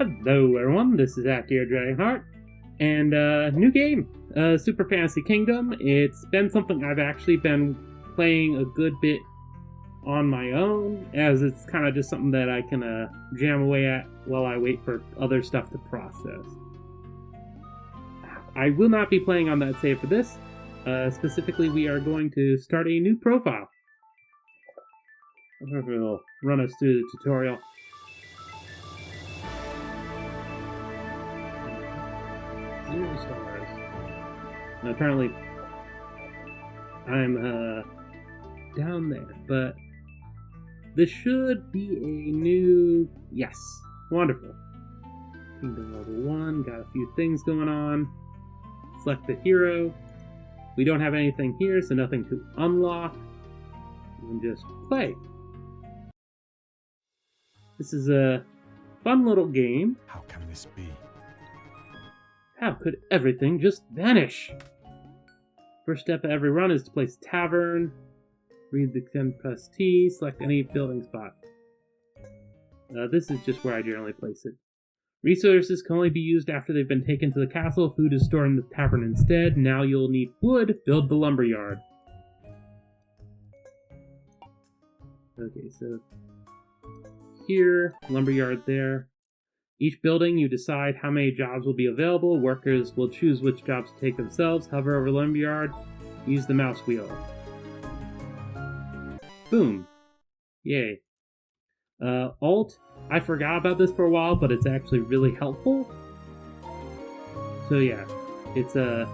Hello everyone, this is Active Dragonheart, and new game, Super Fantasy Kingdom. It's been something I've actually been playing a good bit on my own, as it's kind of just something that I can jam away at while I wait for other stuff to process. I will not be playing on that save for this. Specifically, we are going to start a new profile. It'll run us through the tutorial. 0 stars. And apparently, I'm down there, but this should be a new... Yes, wonderful. Kingdom level 1, got a few things going on. Select the hero. We don't have anything here, so nothing to unlock. You can just play. This is a fun little game. How can this be? How could everything just vanish? First step of every run is to place tavern. Read the 10 plus T, select any building spot. This is just where I generally place it. Resources can only be used after they've been taken to the castle. Food is stored in the tavern instead. Now you'll need wood. Build the lumberyard. Okay, so here, lumberyard there. Each building, you decide how many jobs will be available. Workers will choose which jobs to take themselves. Hover over lumberyard. Use the mouse wheel. Boom. Yay. Alt. I forgot about this for a while, but it's actually really helpful. So yeah, it's now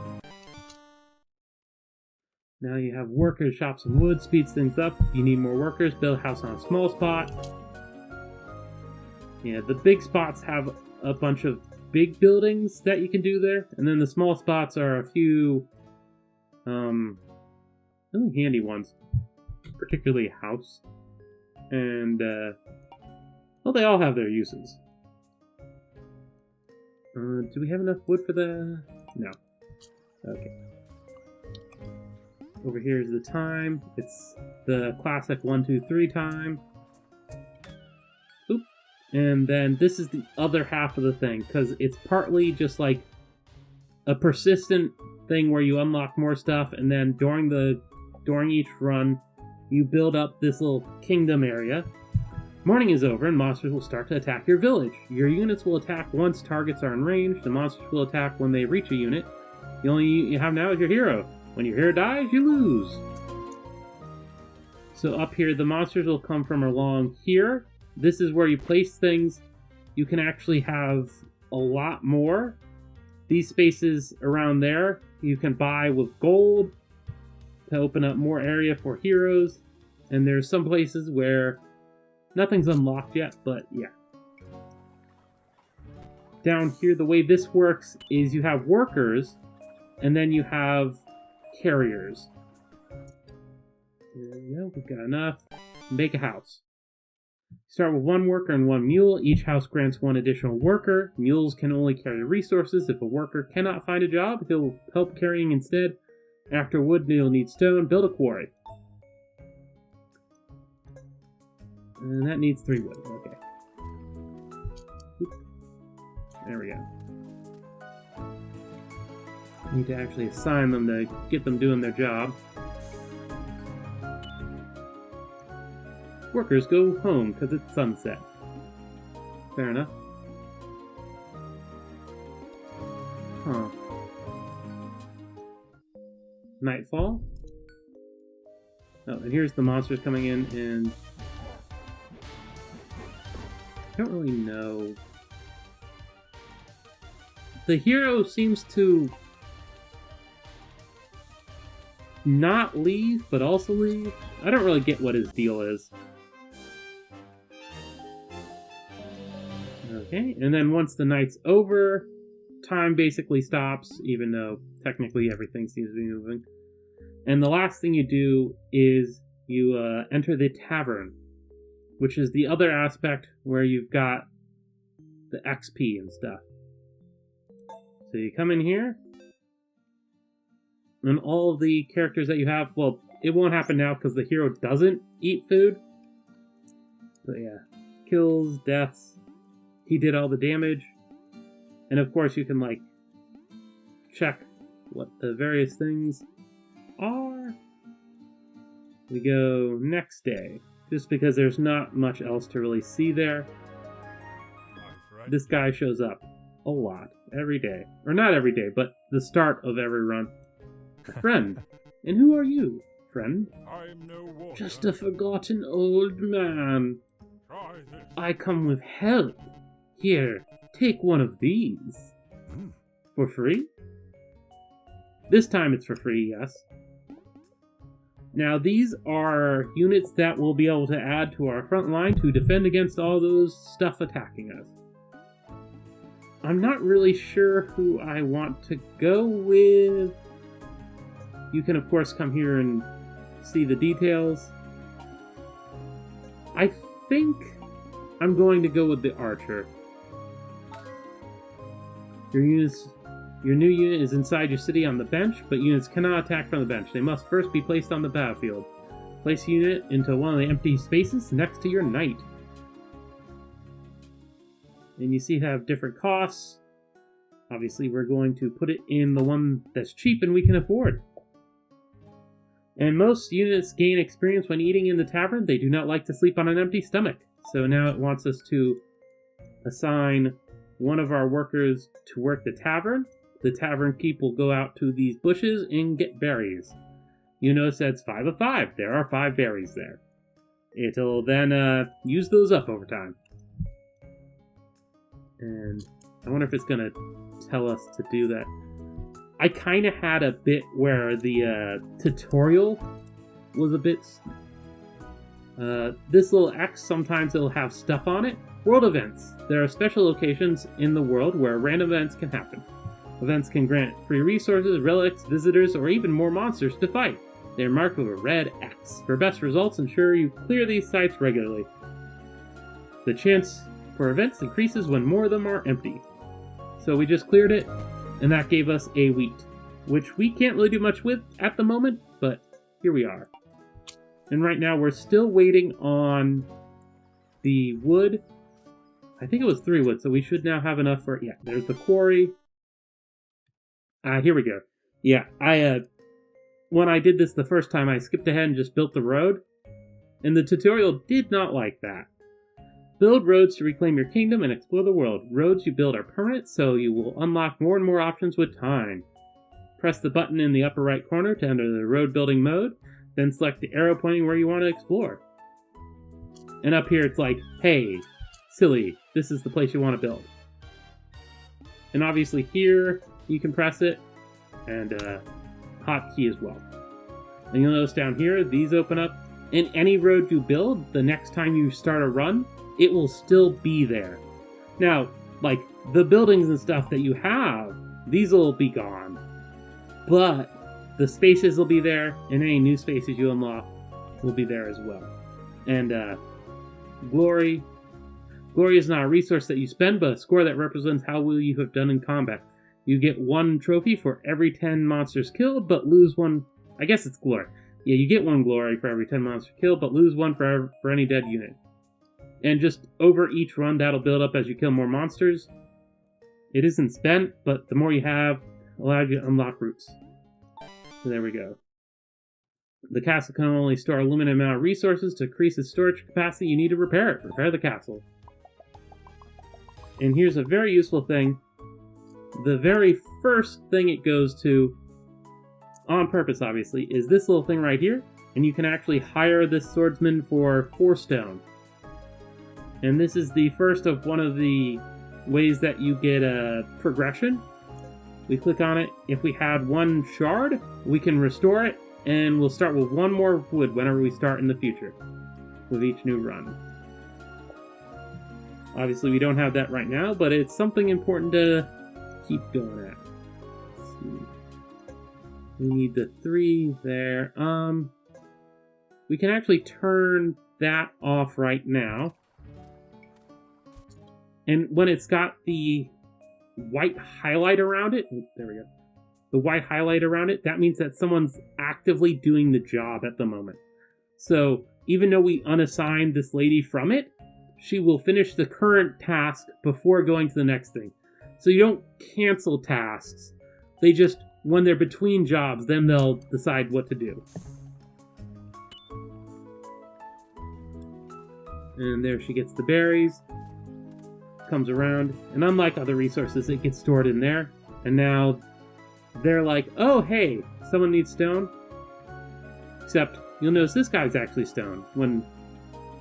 you have workers, shops, and wood. Speeds things up. If you need more workers, build a house on a small spot. Yeah, the big spots have a bunch of big buildings that you can do there, and then the small spots are a few, really handy ones, particularly a house, and, well, they all have their uses. Do we have enough wood for the... No. Okay. Over here is the time. It's the classic 1, 2, 3 time. Oop. And then this is the other half of the thing, because it's partly just like a persistent thing where you unlock more stuff, and then during each run, you build up this little kingdom area. Morning is over, and monsters will start to attack your village. Your units will attack once targets are in range. The monsters will attack when they reach a unit. The only unit you have now is your hero. When your hero dies, you lose. So up here, the monsters will come from along here. This is where you place things. You can actually have a lot more. These spaces around there, you can buy with gold to open up more area for heroes. And there's some places where nothing's unlocked yet, but yeah. Down here, the way this works is you have workers, and then you have carriers. There we go, we've got enough. Make a house. Start with 1 worker and 1 mule. Each house grants 1 additional worker. Mules can only carry resources. If a worker cannot find a job, he'll help carrying instead. After wood, you'll need stone. Build a quarry. And that needs 3 wood. Okay. Oop. There we go. Need to actually assign them to get them doing their job. Workers go home because it's sunset. Fair enough. Huh. Nightfall. Oh, and here's the monsters coming in, and I don't really know. The hero seems to not leave, but also leave. I don't really get what his deal is. Okay, and then once the night's over, time basically stops, even though technically everything seems to be moving. And the last thing you do is you enter the tavern, which is the other aspect where you've got the XP and stuff. So you come in here, and all of the characters that you have, well, it won't happen now because the hero doesn't eat food. But yeah, kills, deaths, he did all the damage. And of course you can like check what the various things are. We go next day, just because there's not much else to really see there. This guy shows up a lot, every day. Or not every day, but the start of every run. A friend. And who are you, friend? I'm no water. Just a forgotten old man. Try this. I come with help. Here, take one of these. For free? This time it's for free, yes. Now these are units that we'll be able to add to our front line to defend against all those stuff attacking us. I'm not really sure who I want to go with. You can of course come here and see the details. I think I'm going to go with the archer. Your new unit is inside your city on the bench, but units cannot attack from the bench. They must first be placed on the battlefield. Place a unit into one of the empty spaces next to your knight. And you see have different costs. Obviously, we're going to put it in the one that's cheap and we can afford. And most units gain experience when eating in the tavern. They do not like to sleep on an empty stomach. So now it wants us to assign one of our workers to work the tavern. The tavern keep will go out to these bushes and get berries. You notice that's 5 of 5. There are 5 berries there. It'll then use those up over time. And I wonder if it's going to tell us to do that. I kind of had a bit where the tutorial was a bit... this little X, sometimes it'll have stuff on it. World events. There are special locations in the world where random events can happen. Events can grant free resources, relics, visitors, or even more monsters to fight. They are marked with a red X. For best results, ensure you clear these sites regularly. The chance for events increases when more of them are empty. So we just cleared it, and that gave us a wheat, which we can't really do much with at the moment, but here we are. And right now we're still waiting on the wood. I think it was 3 wood, so we should now have enough for... Yeah, there's the quarry. Here we go. Yeah, when I did this the first time, I skipped ahead and just built the road. And the tutorial did not like that. Build roads to reclaim your kingdom and explore the world. Roads you build are permanent, so you will unlock more and more options with time. Press the button in the upper right corner to enter the road building mode, then select the arrow pointing where you want to explore. And up here it's like, hey, silly, this is the place you want to build. And obviously here, you can press it, and hotkey as well. And you'll notice down here, these open up. In any road you build, the next time you start a run, it will still be there. Now, like, the buildings and stuff that you have, these will be gone. But the spaces will be there, and any new spaces you unlock will be there as well. And glory. Glory is not a resource that you spend, but a score that represents how well you have done in combat. You get 1 trophy for every 10 monsters killed, but lose 1... I guess it's glory. Yeah, you get 1 glory for every 10 monsters killed, but lose 1 for any dead unit. And just over each run, that'll build up as you kill more monsters. It isn't spent, but the more you have, allows you to unlock routes. So there we go. The castle can only store a limited amount of resources. To increase its storage capacity, you need to repair it. Repair the castle. And here's a very useful thing. The very first thing it goes to, on purpose obviously, is this little thing right here. And you can actually hire this swordsman for 4 stone. And this is the first of one of the ways that you get a progression. We click on it. If we had 1 shard, we can restore it. And we'll start with 1 more wood whenever we start in the future. With each new run. Obviously we don't have that right now, but it's something important to keep going at. Let's see. We need the 3 there. We can actually turn that off right now. And when it's got the white highlight around it, there we go. The white highlight around it, that means that someone's actively doing the job at the moment. So even though we unassigned this lady from it, she will finish the current task before going to the next thing. So you don't cancel tasks. They just, when they're between jobs, then they'll decide what to do. And there she gets the berries. Comes around. And unlike other resources, it gets stored in there. And now they're like, oh, hey, someone needs stone. Except you'll notice this guy's actually stone. When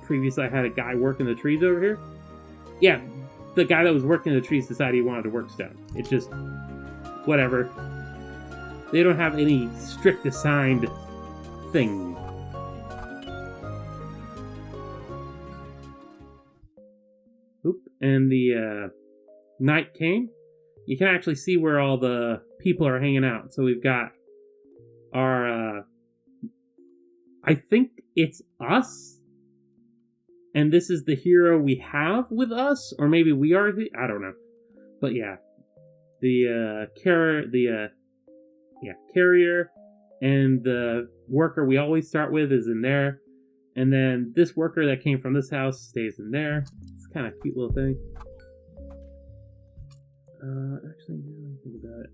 previously I had a guy working the trees over here. Yeah, the guy that was working the trees decided he wanted to work stone. It just, whatever. They don't have any strict assigned thing. Oop, and the night came. You can actually see where all the people are hanging out. So we've got our, I think it's us. And this is the hero we have with us, or maybe we are I don't know. But yeah, the carrier and the worker we always start with is in there. And then this worker that came from this house stays in there. It's kind of a cute little thing. Actually, now I think about it,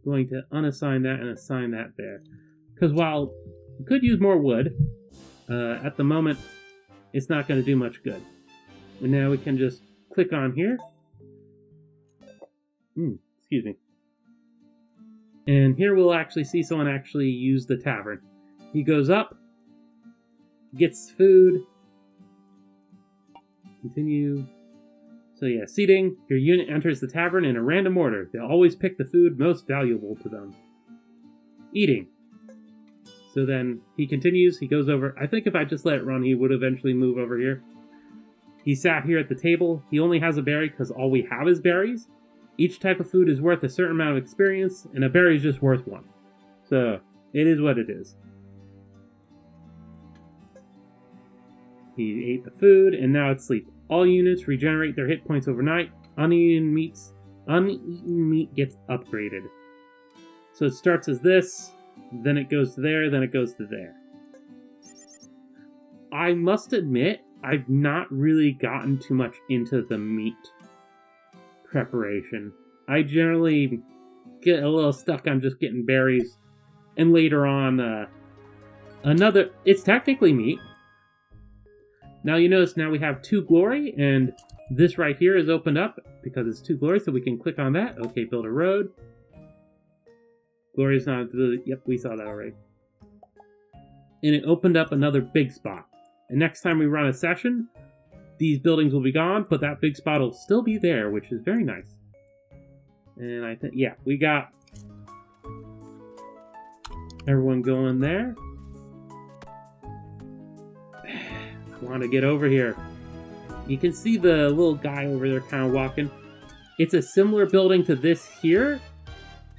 going to unassign that and assign that there. Because while we could use more wood, at the moment, it's not going to do much good. And now we can just click on here. Excuse me. And here we'll actually see someone actually use the tavern. He goes up, gets food, continue. So yeah, seating. Your unit enters the tavern in a random order. They'll always pick the food most valuable to them. Eating. So then he continues, he goes over. I think if I just let it run, he would eventually move over here. He sat here at the table. He only has a berry because all we have is berries. Each type of food is worth a certain amount of experience, and a berry is just worth one. So, it is what it is. He ate the food, and now it's sleep. All units regenerate their hit points overnight. Uneaten meat gets upgraded. So it starts as this, then it goes to there, then it goes to there. I must admit, I've not really gotten too much into the meat preparation. I generally get a little stuck on just getting berries, and later on, it's technically meat. Now you notice now we have 2 glory, and this right here is opened up because it's 2 glory, so we can click on that. Okay, build a road. Glory is not, yep, we saw that already. And it opened up another big spot. And next time we run a session, these buildings will be gone, but that big spot will still be there, which is very nice. And I think, yeah, we got everyone going there. I want to get over here. You can see the little guy over there kind of walking. It's a similar building to this here,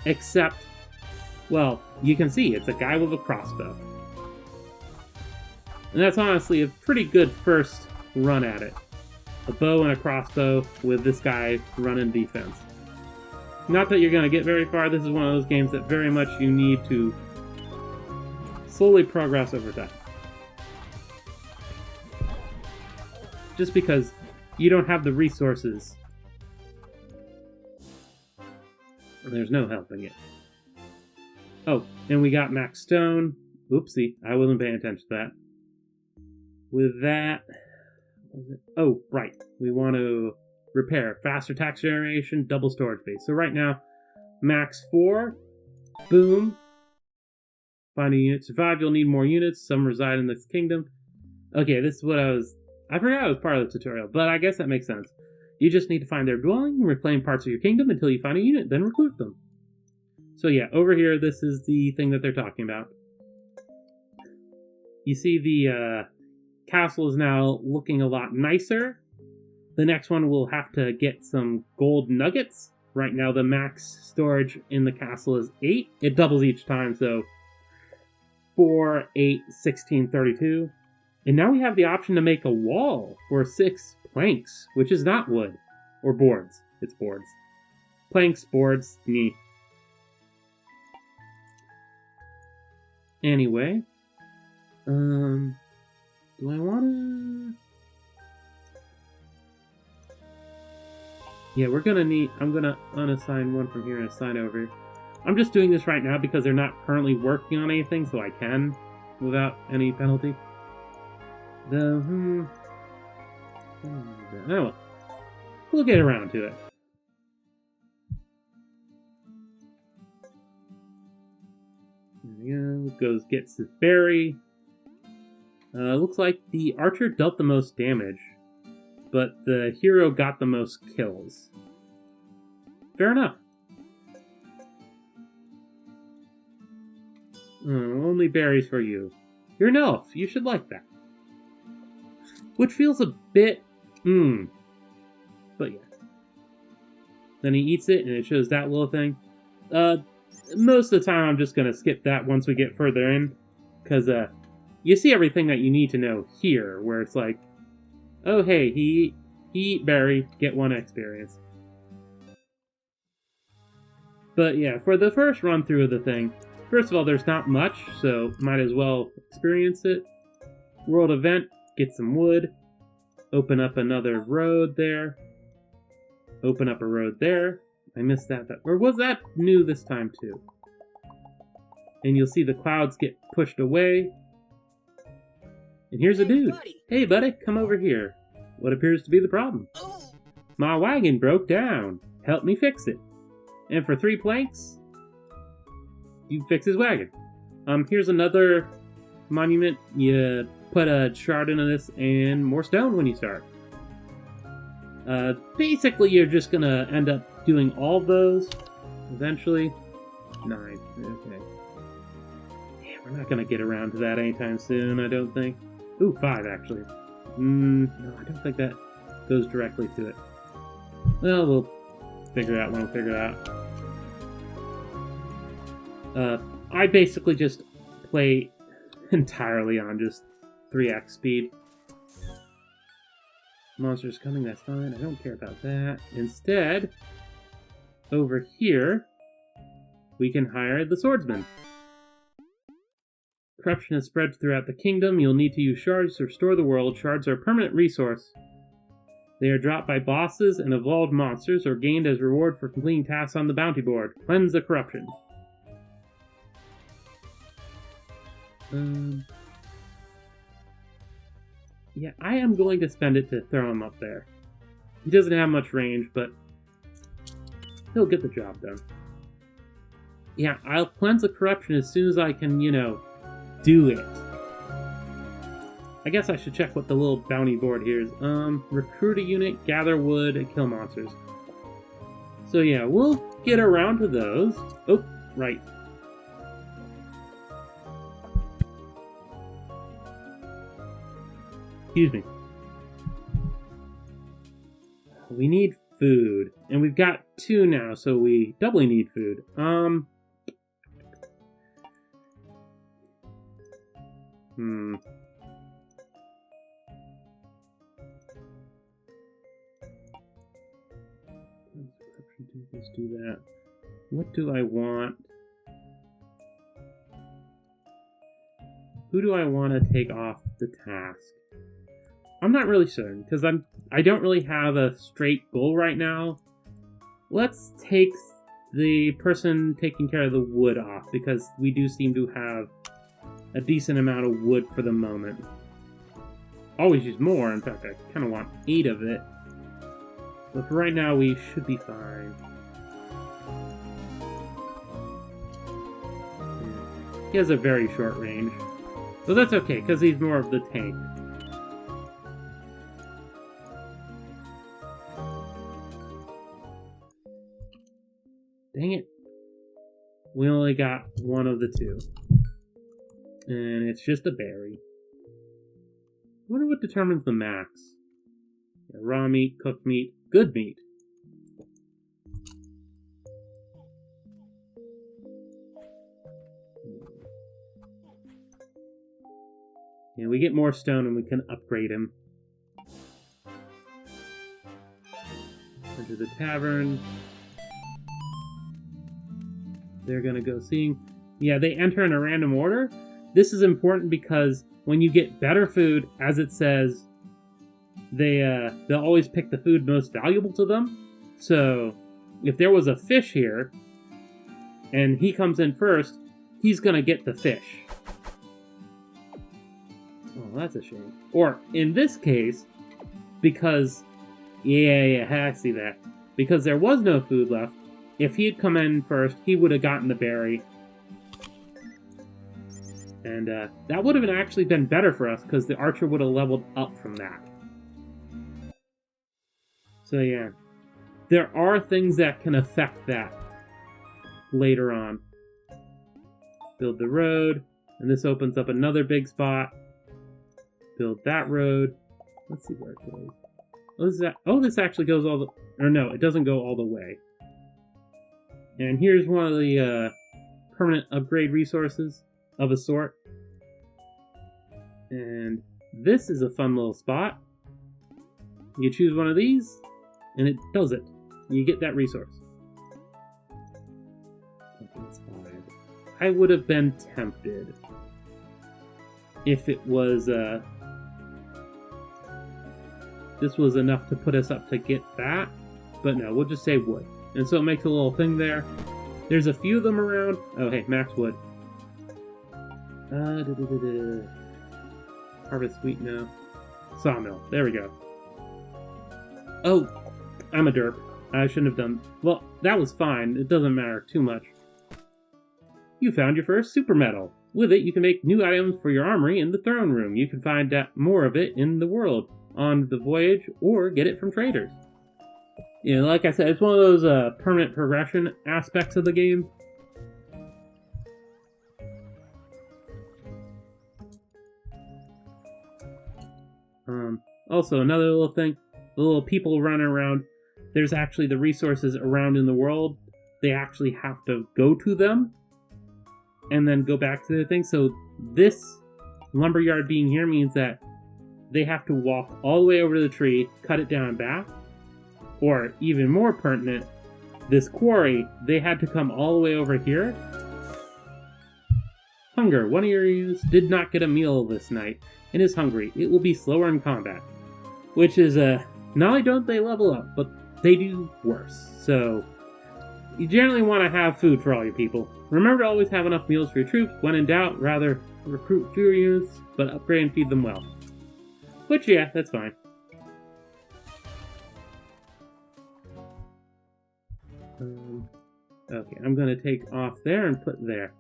except, well, you can see it's a guy with a crossbow. And that's honestly a pretty good first run at it. A bow and a crossbow with this guy running defense. Not that you're going to get very far. This is one of those games that very much you need to slowly progress over time. Just because you don't have the resources. And there's no helping it. Oh, and we got Max Stone. Oopsie, I wasn't paying attention to that. With that, oh, right. We want to repair. Faster tax generation, double storage base. So right now, max 4. Boom. Find a unit. Survive, you'll need more units. Some reside in this kingdom. Okay, this is what I forgot it was part of the tutorial, but I guess that makes sense. You just need to find their dwelling and reclaim parts of your kingdom until you find a unit, then recruit them. So yeah, over here, this is the thing that they're talking about. You see the castle is now looking a lot nicer. The next one will have to get some gold nuggets. Right now the max storage in the castle is 8. It doubles each time, so 4, 8, 16, 32. And now we have the option to make a wall for 6 planks, which is not wood. Or boards. It's boards. Planks, boards, neat. Anyway. Do I want to... Yeah, we're gonna need... I'm gonna unassign one from here and assign over here. I'm just doing this right now because they're not currently working on anything, so I can without any penalty. Oh, well. We'll get around to it. There we go. Goes, gets his berry. Looks like the archer dealt the most damage, but the hero got the most kills. Fair enough. Only berries for you. You're an elf. You should like that. Which feels a bit... But yeah. Then he eats it, and it shows that little thing. Most of the time, I'm just going to skip that once we get further in. Because you see everything that you need to know here, where it's like, oh, hey, he eat berry, get 1 experience. But yeah, for the first run through of the thing, first of all, there's not much, so might as well experience it. World event, get some wood, open up another road there, open up a road there. I missed that. Or was that new this time too? And you'll see the clouds get pushed away. And here's a dude. Buddy. Hey buddy, come over here. What appears to be the problem? Oh, My wagon broke down. Help me fix it. And for 3 planks, you fix his wagon. Here's another monument. You put a shard into this and more stone when you start. Basically, you're just gonna end up doing all those eventually. 9. Okay. Yeah, we're not gonna get around to that anytime soon, I don't think. Ooh, 5 actually. No, I don't think that goes directly to it. Well, we'll figure it out when we figure it out. I basically just play entirely on just 3x speed. Monsters coming, that's fine. I don't care about that. Instead, over here, we can hire the swordsman. Corruption has spread throughout the kingdom. You'll need to use shards to restore the world. Shards are a permanent resource. They are dropped by bosses and evolved monsters or gained as reward for completing tasks on the bounty board. Cleanse the corruption. Yeah, I am going to spend it to throw him up there. He doesn't have much range, but he'll get the job done. Yeah, I'll cleanse the corruption as soon as I can, do it. I guess I should check what the little bounty board here is. Recruit a unit, gather wood, and kill monsters. So yeah, we'll get around to those. Oh, right. Excuse me. We need food. And we've got 2 now, so we doubly need food. Let's do that. What do I want? Who do I want to take off the task? I'm not really certain, because I don't really have a straight goal right now. Let's take the person taking care of the wood off, because we do seem to have a decent amount of wood for the moment. Always use more, in fact I kind of want 8 of it. But for right now we should be fine. He has a very short range. But that's okay, because he's more of the tank. Dang it. We only got 1 of the 2. And it's just a berry. I wonder what determines the max. Yeah, raw meat, cooked meat, good meat. Yeah, we get more stone and we can upgrade him. Enter the tavern. They're gonna go seeing. Yeah, they enter in a random order. This is important because when you get better food, as it says, they'll always pick the food most valuable to them. So, if there was a fish here, and he comes in first, he's gonna get the fish. Oh, that's a shame. Or, in this case, because... Yeah, I see that. Because there was no food left, if he had come in first, he would have gotten the berry. And that would have actually been better for us, because the archer would have leveled up from that. So yeah, there are things that can affect that later on. Build the road, and this opens up another big spot. Build that road. Let's see where it goes. Oh, this actually goes all the... Or no, it doesn't go all the way. And here's one of the permanent upgrade resources of a sort. And this is a fun little spot. You choose one of these, and it does it. You get that resource. Okay, that's fine. I would have been tempted if it was this was enough to put us up to get that, but no, we'll just say wood. And so it makes a little thing there. There's a few of them around. Oh, hey, max wood. Harvest wheat, no. Sawmill, there we go. Oh, I'm a derp. I shouldn't have done... Well, that was fine. It doesn't matter too much. You found your first super metal. With it, you can make new items for your armory in the throne room. You can find more of it in the world, on the voyage, or get it from traders. You know, like I said, it's one of those permanent progression aspects of the game. Also, another little thing, the little people running around, there's actually the resources around in the world. They actually have to go to them and then go back to the thing. So this lumberyard being here means that they have to walk all the way over to the tree, cut it down and back. Or, even more pertinent, this quarry, they had to come all the way over here. Hunger. One of your youths did not get a meal this night and is hungry. It will be slower in combat. Which is, not only don't they level up, but they do worse. So, you generally want to have food for all your people. Remember to always have enough meals for your troops. When in doubt, rather recruit fewer youths, but upgrade and feed them well. Which, yeah, that's fine. Okay, I'm going to take off there and put there.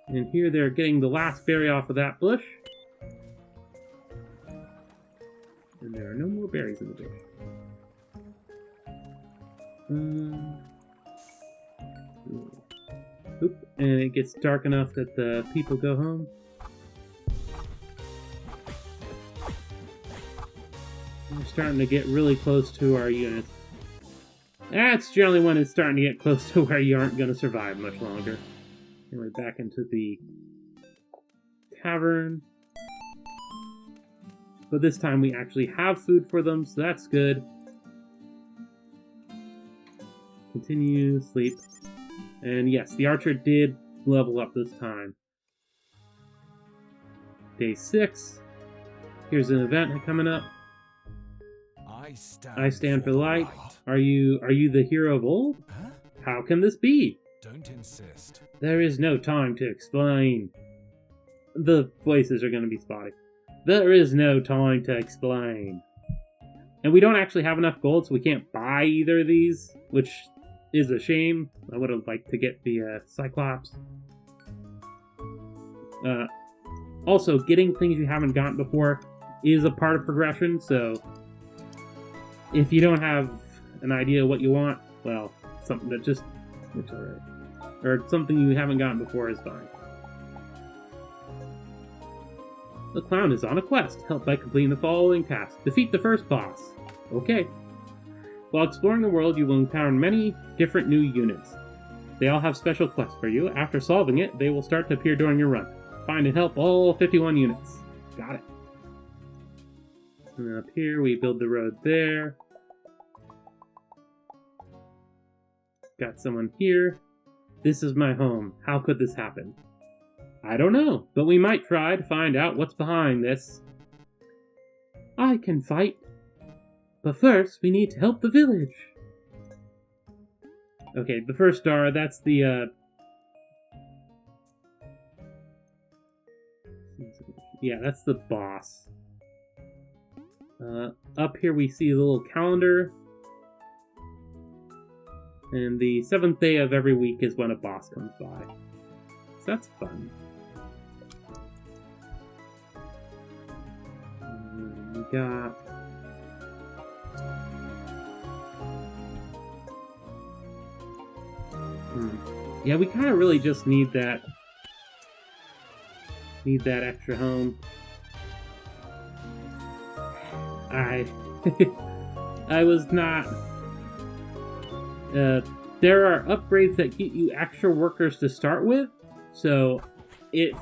And here they're getting the last berry off of that bush. And there are no more berries in the bush. Oop, and it gets dark enough that the people go home. We're starting to get really close to our units. That's generally when it's starting to get close to where you aren't going to survive much longer. And we're back into the tavern. But this time we actually have food for them, so that's good. Continue, sleep. And yes, the archer did level up this time. Day 6. Here's an event coming up. I stand for light. Are you the hero of old? Huh? How can this be? Don't insist. There is no time to explain. The voices are going to be spotty. There is no time to explain. And we don't actually have enough gold, so we can't buy either of these, which is a shame. I would have liked to get the Cyclops. Also, getting things you haven't gotten before is a part of progression, so if you don't have an idea what you want, well, something that just looks alright. Or something you haven't gotten before is fine. The clown is on a quest. Help by completing the following tasks. Defeat the first boss. Okay. While exploring the world, you will encounter many different new units. They all have special quests for you. After solving it, they will start to appear during your run. Find and help all 51 units. Got it. And then up here, we build the road there. Got someone here. This is my home. How could this happen? I don't know, but we might try to find out what's behind this. I can fight. But first, we need to help the village. Okay, the first star, that's the, yeah, that's the boss. Up here we see the little calendar. And the 7th day of every week is when a boss comes by. So that's fun. We got... Yeah, we kind of really just need that extra home. I was not... there are upgrades that get you extra workers to start with, so it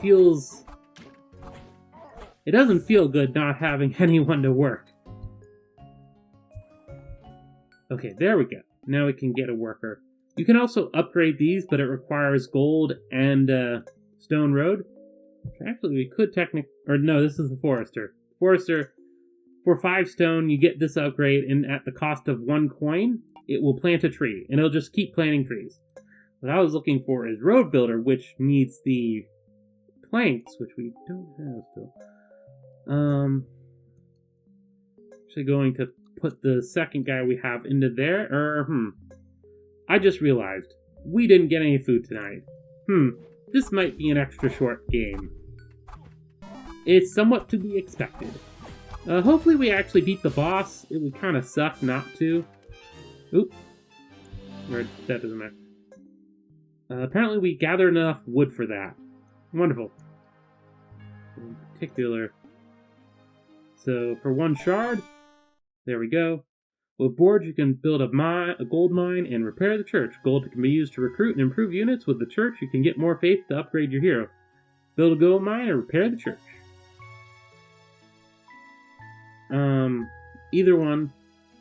doesn't feel good not having anyone to work. Okay, there we go. Now we can get a worker. You can also upgrade these, but it requires gold and stone road. Actually, we could no, this is the forester. Forester, for 5 stone, you get this upgrade, and at the cost of 1 coin, it will plant a tree, and it'll just keep planting trees. What I was looking for is road builder, which needs the planks, which we don't have still. Actually going to put the second guy we have into there. I just realized we didn't get any food tonight. This might be an extra short game. It's somewhat to be expected. Hopefully we actually beat the boss. It would kind of suck not to. Oop. That doesn't matter. Apparently we gathered enough wood for that. Wonderful. In particular. So for 1 shard, there we go. With boards you can build a gold mine and repair the church. Gold can be used to recruit and improve units. With the church you can get more faith to upgrade your hero. Build a gold mine or repair the church. Either one.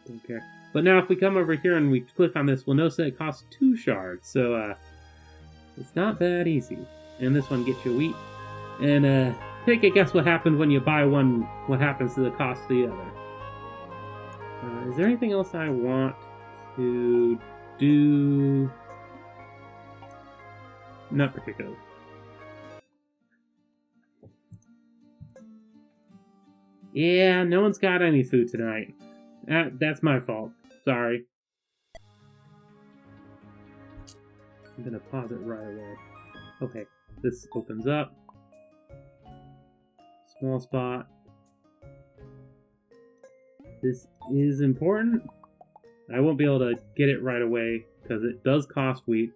Don't care. But now if we come over here and we click on this, we'll notice that it costs 2 shards. So, it's not that easy. And this one gets you wheat. And, take a guess what happens when you buy one, what happens to the cost of the other. Is there anything else I want to do? Not particularly. Yeah, no one's got any food tonight. That's my fault. Sorry. I'm gonna pause it right away. Okay, this opens up. Small spot. This is important. I won't be able to get it right away because it does cost wheat.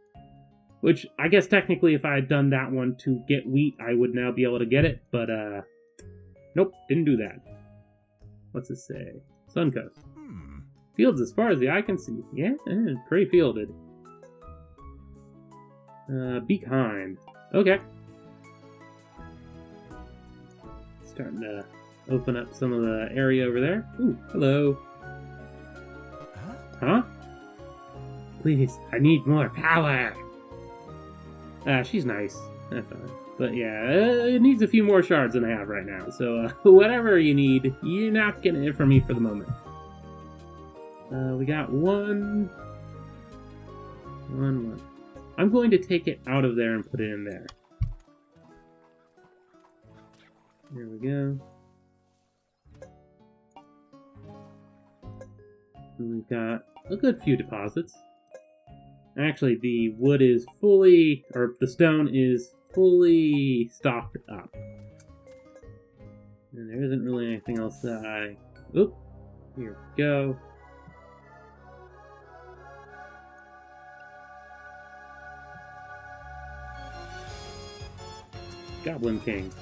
Which, I guess technically if I had done that one to get wheat, I would now be able to get it. But, nope, didn't do that. What's it say? Suncoast. Fields as far as the eye can see. Yeah, pretty fielded. Be kind. Okay. Starting to open up some of the area over there. Ooh, hello. Huh? Please, I need more power. She's nice. That's fine. But yeah, it needs a few more shards than I have right now. So whatever you need, you're not getting it from me for the moment. We got one. I'm going to take it out of there and put it in there. There we go. And we've got a good few deposits. Actually, the wood is fully, or the stone is fully stocked up. And there isn't really anything else that I... Oop! Here we go. Goblin King.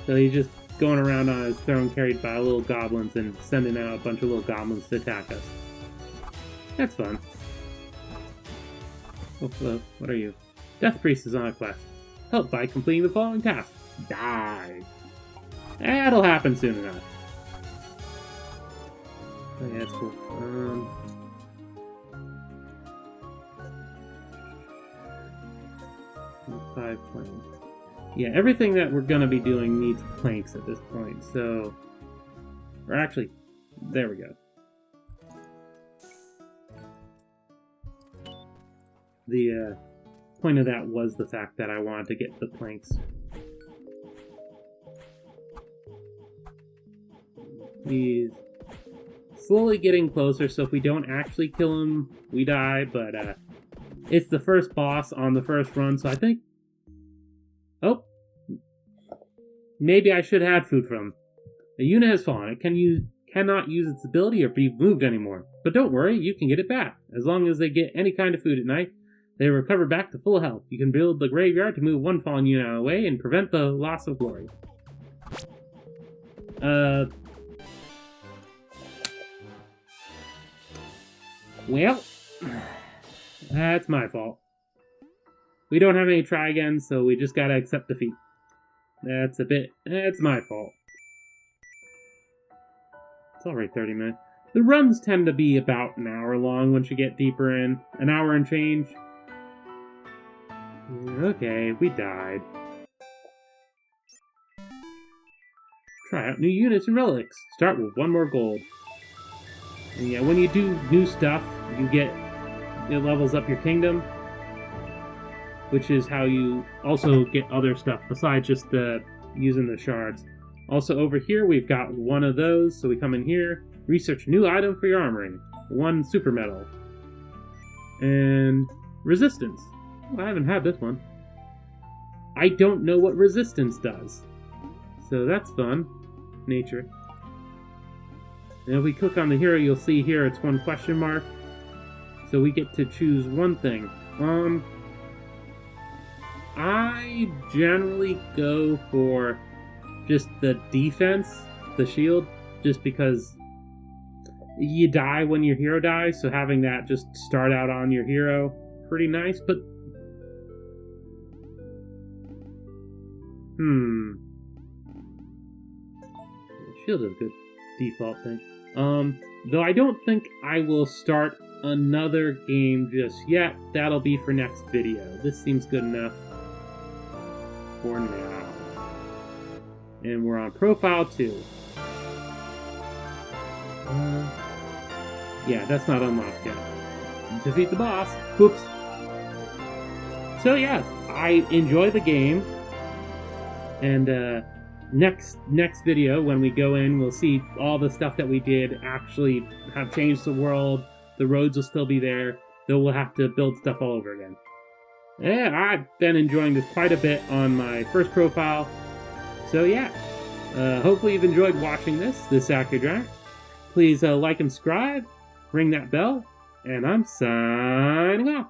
So he's just going around on his throne carried by little goblins and sending out a bunch of little goblins to attack us. That's fun. Oh, hello. What are you? Death Priest is on a quest. Help by completing the following task. Die. That'll happen soon enough. Oh yeah, that's cool. 5 planks. Yeah, everything that we're gonna be doing needs planks at this point, so... Or actually, there we go. The point of that was the fact that I wanted to get the planks. He's slowly getting closer, so if we don't actually kill him, we die, but it's the first boss on the first run, so I think... Oh! Maybe I should have had food from him. The unit has fallen. It cannot use its ability or be moved anymore. But don't worry, you can get it back. As long as they get any kind of food at night, they recover back to full health. You can build the graveyard to move one fallen unit out of the way and prevent the loss of glory. Well, that's my fault. We don't have any try again, so we just gotta accept defeat. That's my fault. It's already 30 minutes. The runs tend to be about an hour long once you get deeper in. An hour and change. Okay, we died. Try out new units and relics. Start with 1 more gold. And yeah, when you do new stuff, it levels up your kingdom, which is how you also get other stuff besides just using the shards. Also over here, we've got one of those, so we come in here, research new item for your armoring. 1 super metal. And resistance. Oh, I haven't had this one. I don't know what resistance does. So that's fun. Nature. And if we click on the hero, you'll see here it's 1 question mark. So we get to choose one thing. I generally go for just the defense, the shield, just because you die when your hero dies, so having that just start out on your hero, pretty nice, but... Shield is a good default thing. Though I don't think I will start another game just yet. That'll be for next video. This seems good enough for now. And we're on profile 2. Yeah, that's not unlocked yet. Defeat the boss. Whoops. So yeah, I enjoy the game. And next video, when we go in, we'll see all the stuff that we did actually have changed the world. The roads will still be there, though we'll have to build stuff all over again. Yeah, I've been enjoying this quite a bit on my first profile. So yeah, hopefully you've enjoyed watching this AccuDraft. Please like and subscribe, ring that bell, and I'm signing off.